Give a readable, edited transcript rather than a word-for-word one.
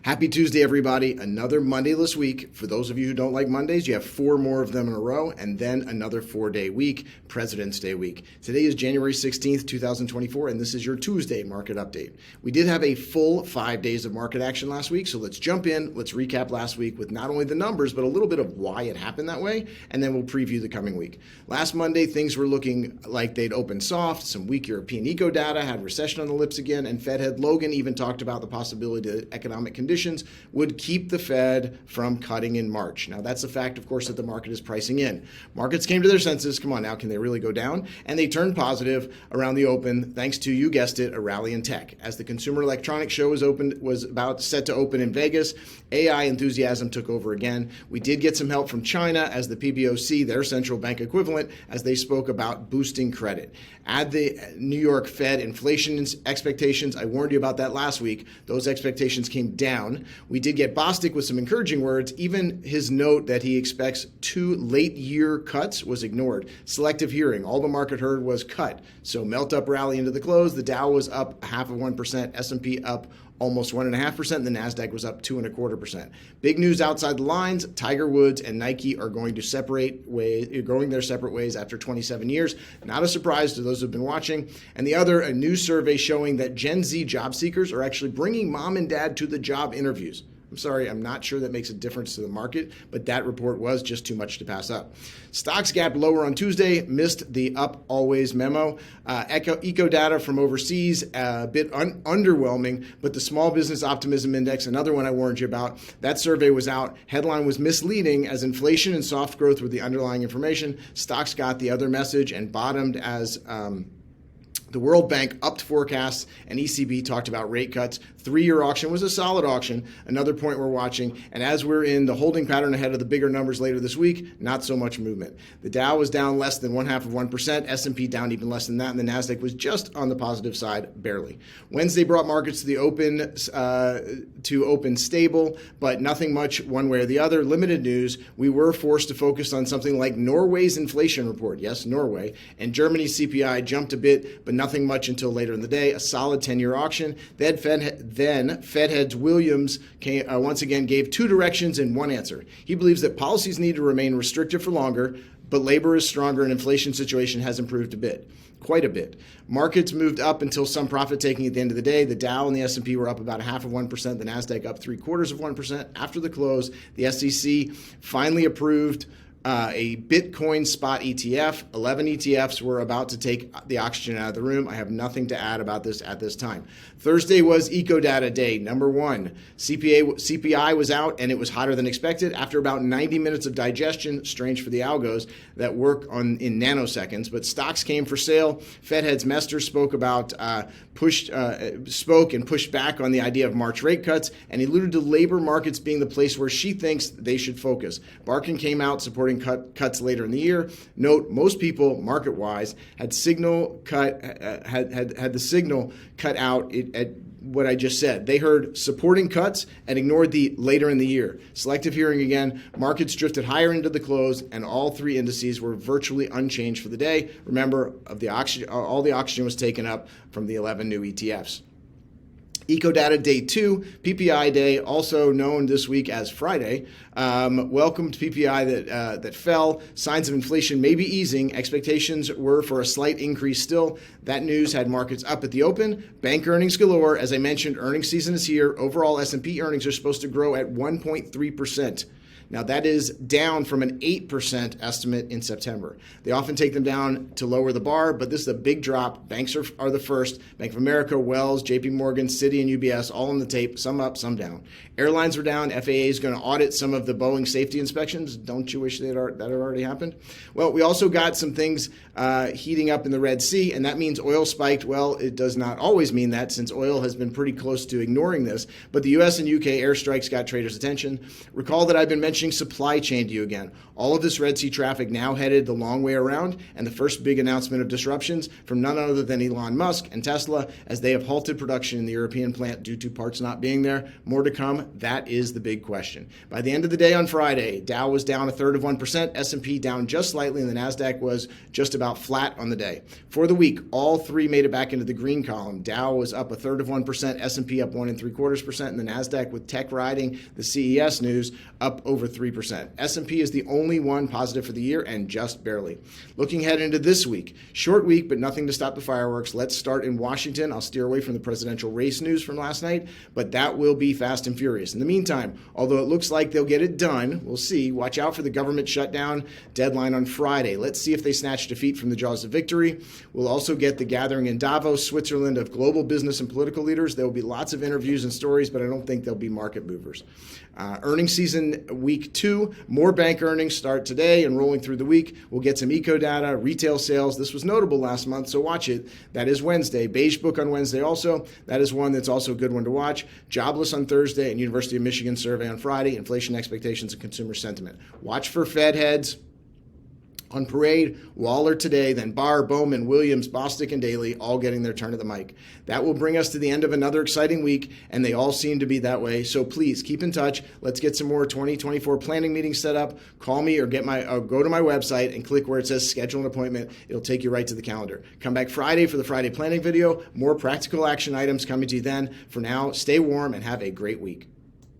Happy Tuesday, everybody. Another Mondayless week. For those of you who don't like Mondays, you have 4 more of them in a row, and then another 4-day week, President's Day week. Today is January 16th, 2024, and this is your Tuesday market update. We did have a full 5 days of market action last week, so let's jump in. Let's recap last week with not only the numbers, but a little bit of why it happened that way, and then we'll preview the coming week. Last Monday, things were looking like they'd opened soft. Some weak European eco data had recession on the lips again, and Fed head Logan even talked about the possibility that economic conditions would keep the Fed from cutting in March. Now, that's a fact, of course, that the market is pricing in. Markets came to their senses. Come on now, can they really go down? And they turned positive around the open, thanks to, you guessed it, a rally in tech. As the Consumer Electronics Show was about set to open in Vegas, AI enthusiasm took over again. We did get some help from China as the PBOC, their central bank equivalent, as they spoke about boosting credit. Add the New York Fed inflation expectations. I warned you about that last week. Those expectations came down. We did get Bostic with some encouraging words. Even his note that he expects 2 late year cuts was ignored. Selective hearing. All the market heard was cut. So melt up rally into the close. The Dow was up 0.5%. S&P up almost 1.5%. The NASDAQ was up 2.25%. Big news outside the lines. Tiger Woods and Nike are going their separate ways after 27 years. Not a surprise to those who've been watching. And the other, a new survey showing that Gen Z job seekers are actually bringing mom and dad to the job interviews. I'm sorry, I'm not sure that makes a difference to the market, but that report was just too much to pass up. Stocks gapped lower on Tuesday, missed the up always memo. Eco data from overseas, a bit underwhelming, but the Small Business Optimism Index, another one I warned you about, that survey was out. Headline was misleading as inflation and soft growth were the underlying information. Stocks got the other message and bottomed as the World Bank upped forecasts and ECB talked about rate cuts. 3-year auction was a solid auction, another point we're watching. And as we're in the holding pattern ahead of the bigger numbers later this week, not so much movement. The Dow was down less than 0.5%, S&P down even less than that, and the NASDAQ was just on the positive side, barely. Wednesday brought markets to the open stable, but nothing much one way or the other. Limited news. We were forced to focus on something like Norway's inflation report. Yes, Norway. And Germany's CPI jumped a bit, but nothing much until later in the day. A solid 10-year auction. Then Fed heads Williams once again gave 2 directions and 1 answer. He believes that policies need to remain restrictive for longer, but labor is stronger and inflation situation has improved a bit. Quite a bit. Markets moved up until some profit taking at the end of the day. The Dow and the S&P were up about 0.5%. The NASDAQ up 0.75%. After the close, the SEC finally approved a Bitcoin spot ETF. 11 ETFs were about to take the oxygen out of the room. I have nothing to add about this at this time. Thursday was Eco Data Day, number 1. CPI was out and it was hotter than expected. After about 90 minutes of digestion, strange for the algos that work in nanoseconds, but stocks came for sale. Fed heads Mester spoke and pushed back on the idea of March rate cuts and alluded to labor markets being the place where she thinks they should focus. Barkin came out supporting cuts later in the year. Note, most people, market-wise, had the signal cut out at what I just said. They heard supporting cuts and ignored the later in the year. Selective hearing again. Markets drifted higher into the close, and all 3 indices were virtually unchanged for the day. Remember, all the oxygen was taken up from the 11 new ETFs. Eco Data Day 2, PPI Day, also known this week as Friday, welcomed PPI that fell. Signs of inflation may be easing. Expectations were for a slight increase still. That news had markets up at the open. Bank earnings galore. As I mentioned, earnings season is here. Overall, S&P earnings are supposed to grow at 1.3%. Now, that is down from an 8% estimate in September. They often take them down to lower the bar, but this is a big drop. Banks are the first. Bank of America, Wells, JP Morgan, Citi, and UBS, all on the tape, some up, some down. Airlines were down. FAA is going to audit some of the Boeing safety inspections. Don't you wish that had already happened? Well, we also got some things heating up in the Red Sea, and that means oil spiked. Well, it does not always mean that, since oil has been pretty close to ignoring this, but the U.S. and U.K. airstrikes got traders' attention. Recall that I've been mentioning wrenching supply chain to you again. All of this Red Sea traffic now headed the long way around, and the first big announcement of disruptions from none other than Elon Musk and Tesla, as they have halted production in the European plant due to parts not being there. More to come. That is the big question. By the end of the day on Friday, Dow was down 1/3%, S&P down just slightly, and the NASDAQ was just about flat on the day. For the week, all three made it back into the green column. Dow was up 1/3%, S&P up 1.75%, and the NASDAQ, with tech riding the CES news, up over 3%. S&P is the only one positive for the year, and just barely. Looking ahead into this week, short week, but nothing to stop the fireworks. Let's start in Washington. I'll steer away from the presidential race news from last night, but that will be fast and furious. In the meantime, although it looks like they'll get it done, we'll see. Watch out for the government shutdown deadline on Friday. Let's see if they snatch defeat from the jaws of victory. We'll also get the gathering in Davos, Switzerland, of global business and political leaders. There will be lots of interviews and stories, but I don't think they'll be market movers. Earnings season week 2, more bank earnings start today and rolling through the week. We'll get some eco data, retail sales. This was notable last month, so watch it. That is Wednesday. Beige Book on Wednesday also. That is one that's also a good one to watch. Jobless on Thursday and University of Michigan survey on Friday. Inflation expectations and consumer sentiment. Watch for Fed heads. On parade, Waller today, then Barr, Bowman, Williams, Bostic, and Daly all getting their turn at the mic. That will bring us to the end of another exciting week, and they all seem to be that way. So please keep in touch. Let's get some more 2024 planning meetings set up. Call me or go to my website and click where it says schedule an appointment. It'll take you right to the calendar. Come back Friday for the Friday planning video. More practical action items coming to you then. For now, stay warm and have a great week.